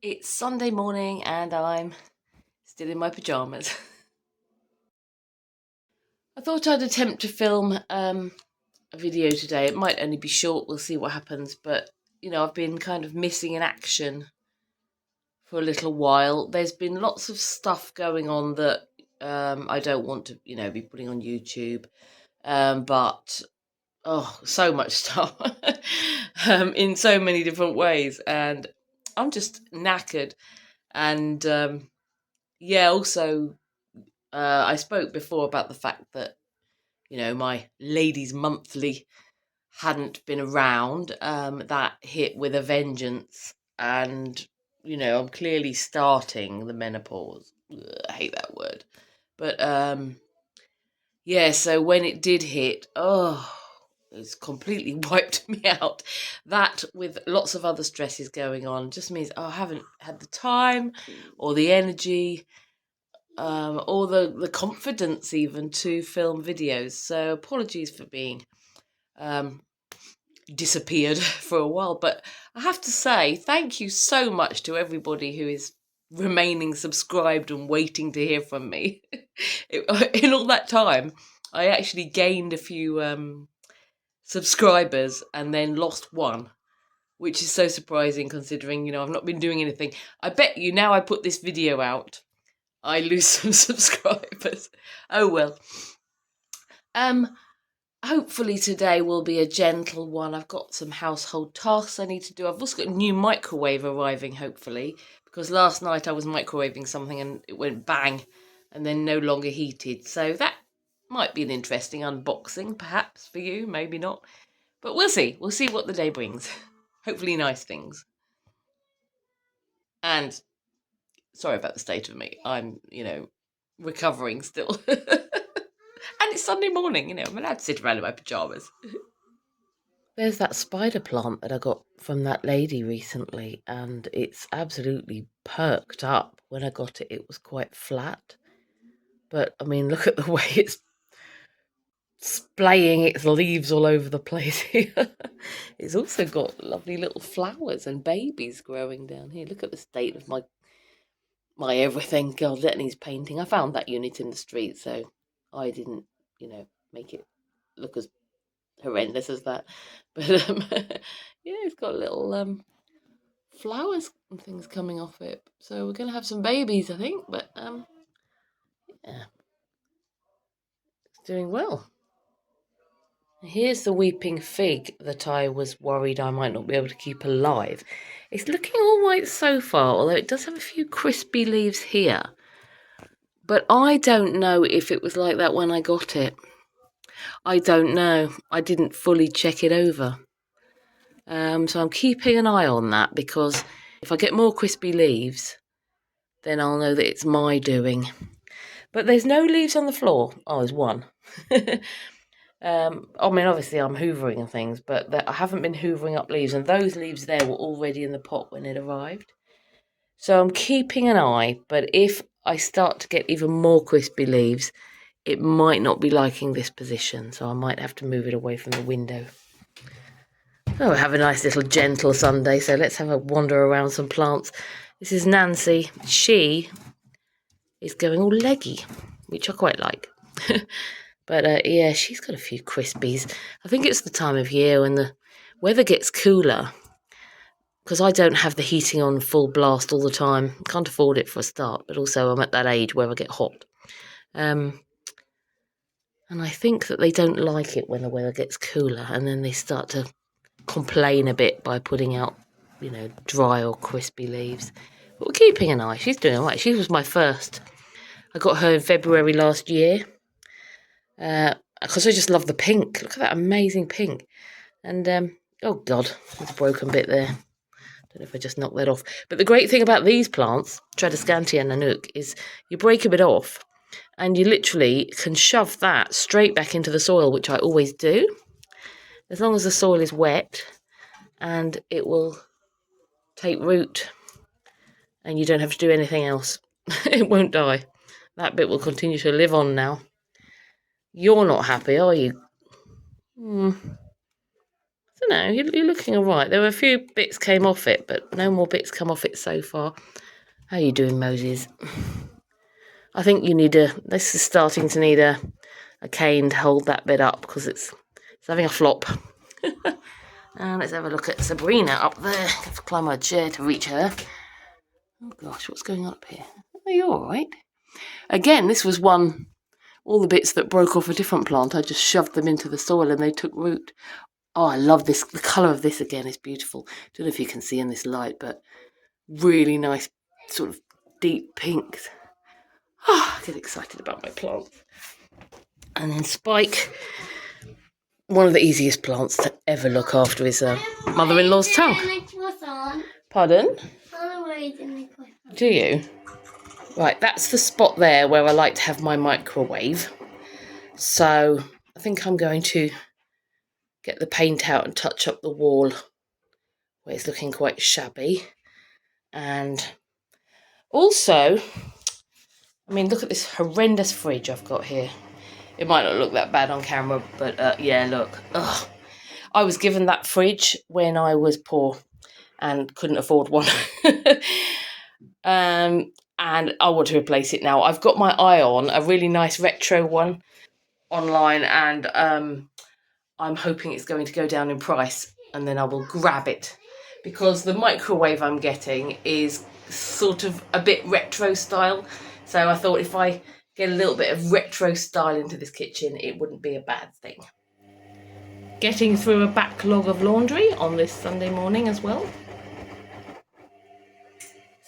It's Sunday morning and I'm still in my pyjamas. I thought I'd attempt to film a video today. It might only be short, we'll see what happens, but I've been kind of missing in action for a little while. There's been lots of stuff going on that I don't want to, be putting on YouTube, but so much stuff in so many different ways, and I'm just knackered. And also, I spoke before about the fact that, my ladies' monthly hadn't been around. That hit with a vengeance. And, I'm clearly starting the menopause. Ugh, I hate that word. But, so when it did hit, it's completely wiped me out. That, with lots of other stresses going on, just means I haven't had the time or the energy or the confidence even to film videos. So apologies for being disappeared for a while, but I have to say thank you so much to everybody who is remaining subscribed and waiting to hear from me. In all that time, I actually gained a few subscribers and then lost one, which is so surprising considering, I've not been doing anything. I bet you now I put this video out, I lose some subscribers. Oh well. Hopefully today will be a gentle one. I've got some household tasks I need to do. I've also got a new microwave arriving, hopefully, because last night I was microwaving something and it went bang and then no longer heated. So that might be an interesting unboxing, perhaps, for you, maybe not. But we'll see. We'll see what the day brings. Hopefully nice things. And sorry about the state of me. I'm, recovering still. And it's Sunday morning, I'm allowed to sit around in my pyjamas. There's that spider plant that I got from that lady recently, and it's absolutely perked up. When I got it, it was quite flat. But, I mean, look at the way it's splaying its leaves all over the place here. It's also got lovely little flowers and babies growing down here. Look at the state of my everything. God, that needs painting. I found that unit in the street, so I didn't, make it look as horrendous as that. But it's got little flowers and things coming off it. So we're gonna have some babies, I think. But yeah, it's doing well. Here's the weeping fig that I was worried I might not be able to keep alive. It's looking all right so far, although it does have a few crispy leaves here. But I don't know if it was like that when I got it. I don't know. I didn't fully check it over. So I'm keeping an eye on that, because if I get more crispy leaves, then I'll know that it's my doing. But there's no leaves on the floor. Oh, there's one. I mean, obviously I'm hoovering and things, but I haven't been hoovering up leaves, and those leaves there were already in the pot when it arrived. So I'm keeping an eye, but if I start to get even more crispy leaves, it might not be liking this position, so I might have to move it away from the window. Oh, have a nice little gentle Sunday, so let's have a wander around some plants. This is Nancy. She is going all leggy, which I quite like. But yeah, she's got a few crispies. I think it's the time of year when the weather gets cooler, because I don't have the heating on full blast all the time. Can't afford it for a start, but also I'm at that age where I get hot. And I think that they don't like it when the weather gets cooler, and then they start to complain a bit by putting out, dry or crispy leaves. But we're keeping an eye. She's doing all right. She was my first. I got her in February last year, because I just love the pink. Look at that amazing pink. And, oh God, there's a broken bit there. Don't know if I just knocked that off. But the great thing about these plants, Tradescantia nanook, is you break a bit off and you literally can shove that straight back into the soil, which I always do, as long as the soil is wet, and it will take root and you don't have to do anything else. It won't die. That bit will continue to live on now. You're not happy, are you? It's don't know, you're looking all right. There were a few bits came off it, but no more bits come off it so far. How are you doing, Moses? I think you need this is starting to need a cane to hold that bit up because it's having a flop. And let's have a look at Sabrina up there. I have to climb my chair to reach her. Oh gosh, what's going on up here? Are you all right? Again, this was one, all the bits that broke off a different plant, I just shoved them into the soil and they took root. Oh, I love this. The colour of this again is beautiful. Don't know if you can see in this light, but really nice sort of deep pinks. Oh, I get excited about my plants. And then Spike, one of the easiest plants to ever look after is mother-in-law's tongue. Pardon? Do you? Right, that's the spot there where I like to have my microwave. So I think I'm going to get the paint out and touch up the wall where it's looking quite shabby. And also, I mean, look at this horrendous fridge I've got here. It might not look that bad on camera, but yeah, look. Ugh. I was given that fridge when I was poor and couldn't afford one. And I want to replace it now. I've got my eye on a really nice retro one online, and I'm hoping it's going to go down in price, and then I will grab it, because the microwave I'm getting is sort of a bit retro style. So I thought if I get a little bit of retro style into this kitchen, it wouldn't be a bad thing. Getting through a backlog of laundry on this Sunday morning as well.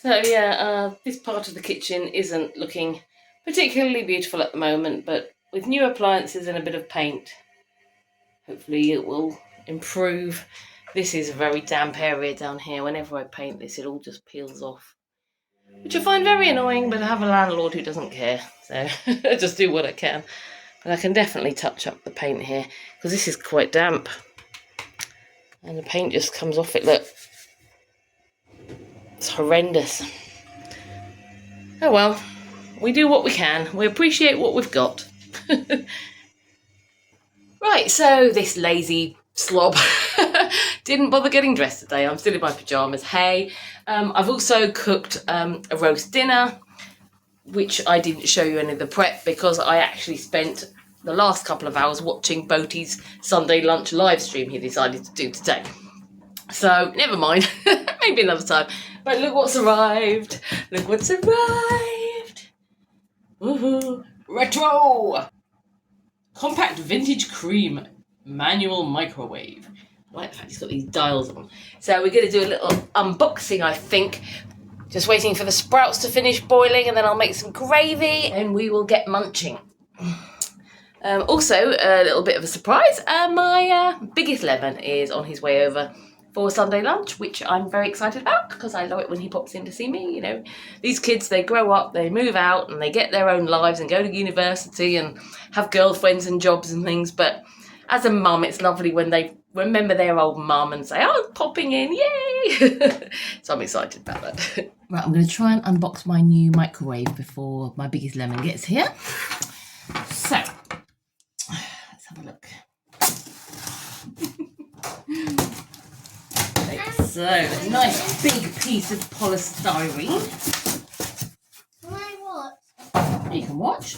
So yeah, this part of the kitchen isn't looking particularly beautiful at the moment, but with new appliances and a bit of paint, hopefully it will improve. This is a very damp area down here. Whenever I paint this, it all just peels off, which I find very annoying, but I have a landlord who doesn't care, so I just do what I can. But I can definitely touch up the paint here, because this is quite damp. And the paint just comes off it, look. It's horrendous. Oh well, we do what we can. We appreciate what we've got. Right, so this lazy slob didn't bother getting dressed today. I'm still in my pyjamas. Hey, I've also cooked a roast dinner, which I didn't show you any of the prep because I actually spent the last couple of hours watching Boaty's Sunday lunch live stream he decided to do today. So never mind, maybe another time. But look what's arrived. Look what's arrived. Woohoo! Retro! Compact vintage cream manual microwave. I like the fact it's got these dials on. So we're going to do a little unboxing, I think. Just waiting for the sprouts to finish boiling, and then I'll make some gravy and we will get munching. Also, a little bit of a surprise. My biggest lemon is on his way over for Sunday lunch, which I'm very excited about because I love it when he pops in to see me. You know, these kids, they grow up, they move out and they get their own lives and go to university and have girlfriends and jobs and things. But as a mum, it's lovely when they remember their old mum and say, oh, popping in, yay! So I'm excited about that. Right, I'm going to try and unbox my new microwave before my biggest lemon gets here. So, let's have a look. So, a nice big piece of polystyrene. Can I watch? You can watch.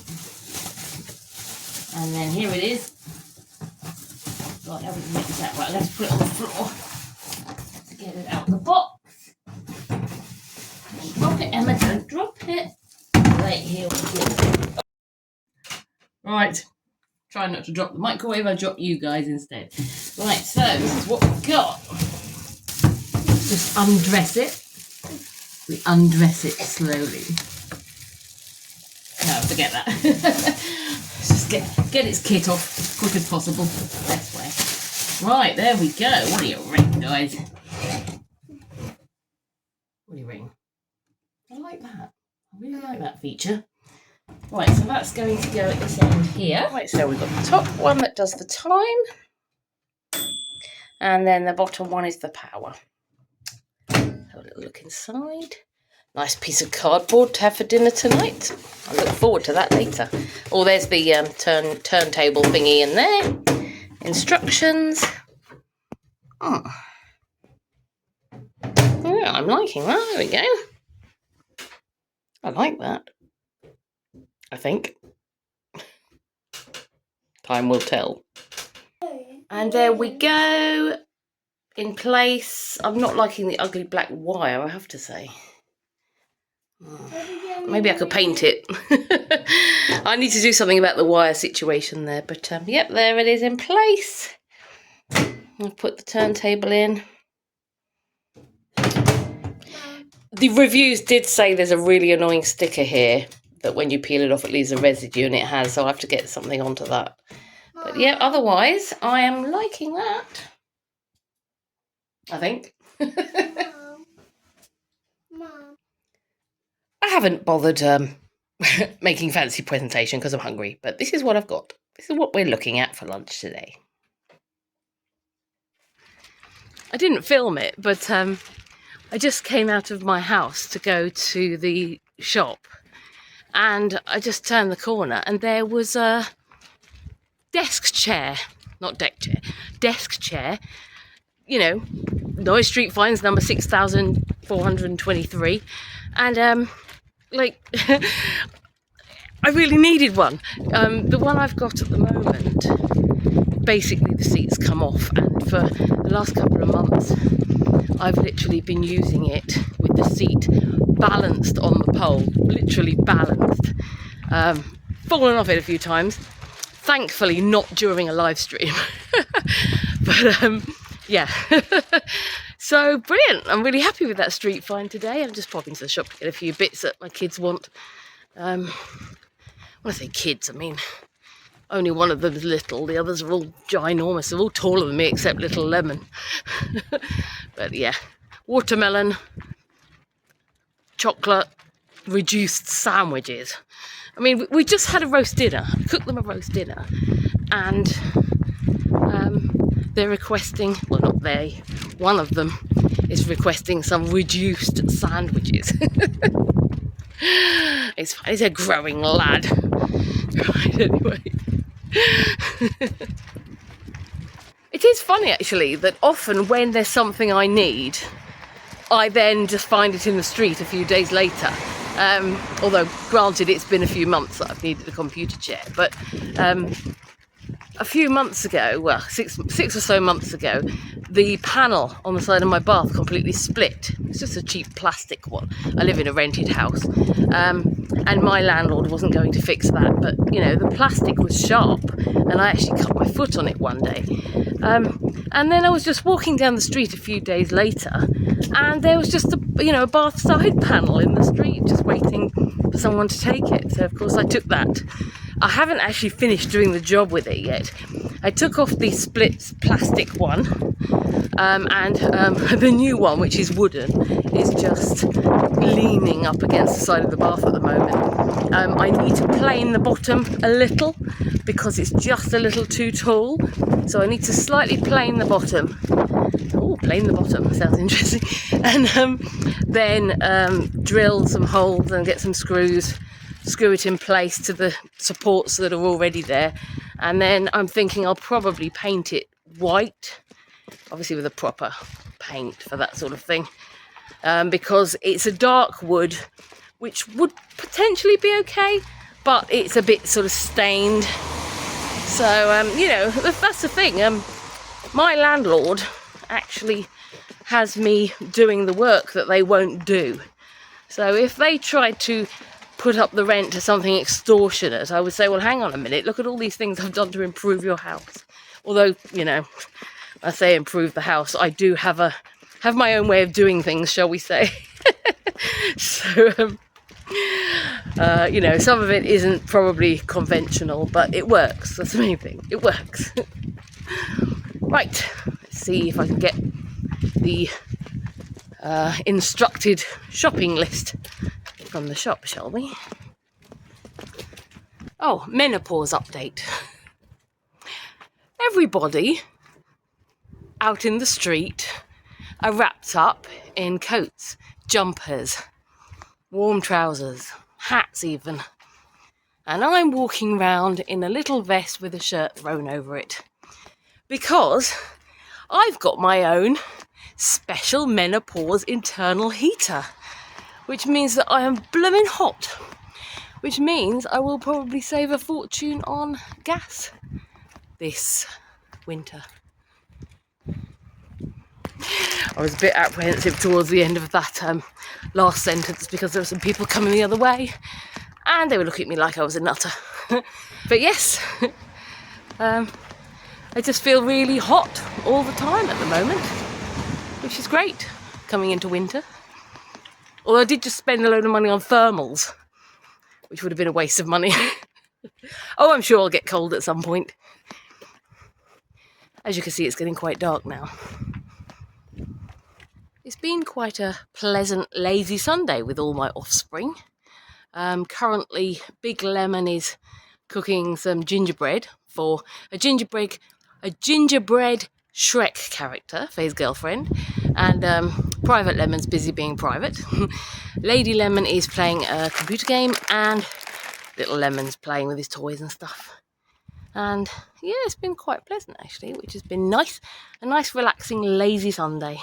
And then here it is. God, how would you mix that? Right, let's put it on the floor to get it out of the box. Don't drop it, Emma, don't drop it. Right, here we go. Right, try not to drop the microwave, I'll drop you guys instead. Right, so this is what we've got. Just undress it. We undress it slowly. No, forget that. Just get its kit off as quick as possible. Best way. Right, there we go. What do you ring, guys? What do you ring? I like that. I really like that feature. Right, so that's going to go at this end here. Right, so we've got the top one that does the time. And then the bottom one is the power. Have a little look inside. Nice piece of cardboard to have for dinner tonight. I look forward to that later. Oh, there's the turntable thingy in there. Instructions. Oh. Yeah, I'm liking that. There we go. I like that. I think. Time will tell. And there we go. In place. I'm not liking the ugly black wire, I have to say. Maybe I could paint it. I need to do something about the wire situation there. But yep, there it is in place. I've put the turntable in. The reviews did say there's a really annoying sticker here that when you peel it off it leaves a residue, and it has, so I have to get something onto that. But yeah, otherwise I am liking that, I think. Mom. I haven't bothered making fancy presentation because I'm hungry, but this is what I've got. This is what we're looking at for lunch today. I didn't film it, but I just came out of my house to go to the shop, and I just turned the corner and there was a desk chair, you know, Noise Street Finds number 6423, and like I really needed one. The one I've got at the moment, basically the seats come off, and for the last couple of months I've literally been using it with the seat balanced on the pole, literally balanced. Fallen off it a few times, thankfully not during a live stream. But yeah. So brilliant. I'm really happy with that street find today. I'm just popping to the shop to get a few bits that my kids want. When I say kids, I mean only one of them is little, the others are all ginormous. They're all taller than me except little Lemon. But yeah, watermelon, chocolate, reduced sandwiches. I mean, we just had a roast dinner. I cooked them a roast dinner, and they're requesting, well, not they, one of them is requesting some reduced sandwiches. It's fine, he's a growing lad. Right, anyway. It is funny actually that often when there's something I need, I then just find it in the street a few days later. Although granted it's been a few months that I've needed a computer chair, but a few months ago, well, six or so months ago, the panel on the side of my bath completely split. It's just a cheap plastic one. I live in a rented house, and my landlord wasn't going to fix that, but you know, the plastic was sharp, and I actually cut my foot on it one day. And then I was just walking down the street a few days later, and there was just a bath side panel in the street, just waiting for someone to take it. So of course I took that. I haven't actually finished doing the job with it yet. I took off the split plastic one, and the new one, which is wooden, is just leaning up against the side of the bath at the moment. I need to plane the bottom a little because it's just a little too tall, so I need to slightly plane the bottom. Oh, plane the bottom, sounds interesting. And then drill some holes and get some screws, screw it in place to the supports that are already there, and then I'm thinking I'll probably paint it white, obviously with a proper paint for that sort of thing, because it's a dark wood which would potentially be okay, but it's a bit sort of stained. So that's the thing, my landlord actually has me doing the work that they won't do. So if they tried to put up the rent to something extortionate, I would say, well, hang on a minute, look at all these things I've done to improve your house. Although, I say improve the house, I do have my own way of doing things, shall we say. So, some of it isn't probably conventional, but it works. That's the main thing. It works. Right, let's see if I can get the instructed shopping list from the shop, shall we? Oh, menopause update. Everybody out in the street are wrapped up in coats, jumpers, warm trousers, hats even. And I'm walking round in a little vest with a shirt thrown over it, because I've got my own special menopause internal heater, which means that I am blooming hot, which means I will probably save a fortune on gas this winter. I was a bit apprehensive towards the end of that last sentence because there were some people coming the other way and they were looking at me like I was a nutter. But yes, I just feel really hot all the time at the moment, which is great coming into winter. Although I did just spend a load of money on thermals, which would have been a waste of money. Oh, I'm sure I'll get cold at some point. As you can see, it's getting quite dark now. It's been quite a pleasant, lazy Sunday with all my offspring. Currently, Big Lemon is cooking some gingerbread for a gingerbread Shrek character for his girlfriend, and Private Lemon's busy being private. Lady Lemon is playing a computer game, and Little Lemon's playing with his toys and stuff. And yeah, it's been quite pleasant actually, which has been nice. A nice, relaxing, lazy Sunday.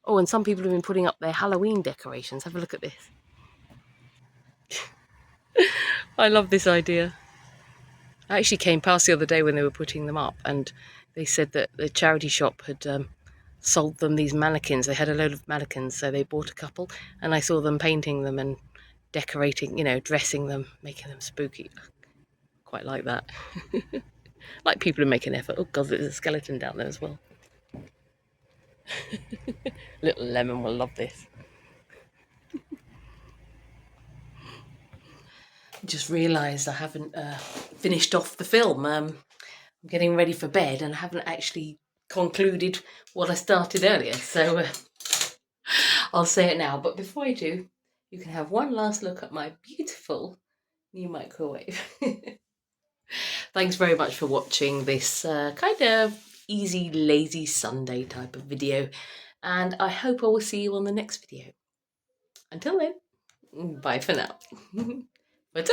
Oh, and some people have been putting up their Halloween decorations. Have a look at this. I love this idea. I actually came past the other day when they were putting them up, and they said that the charity shop had sold them these mannequins. They had a load of mannequins, so they bought a couple, and I saw them painting them and decorating, you know, dressing them, making them spooky. Quite like that. Like people who make an effort. Oh God, there's a skeleton down there as well. Little Lemon will love this. Just realised I haven't finished off the film. I'm getting ready for bed and I haven't actually concluded what I started earlier, so I'll say it now. But before I do, you can have one last look at my beautiful new microwave. Thanks very much for watching this kind of easy, lazy Sunday type of video, and I hope I will see you on the next video. Until then, bye for now. But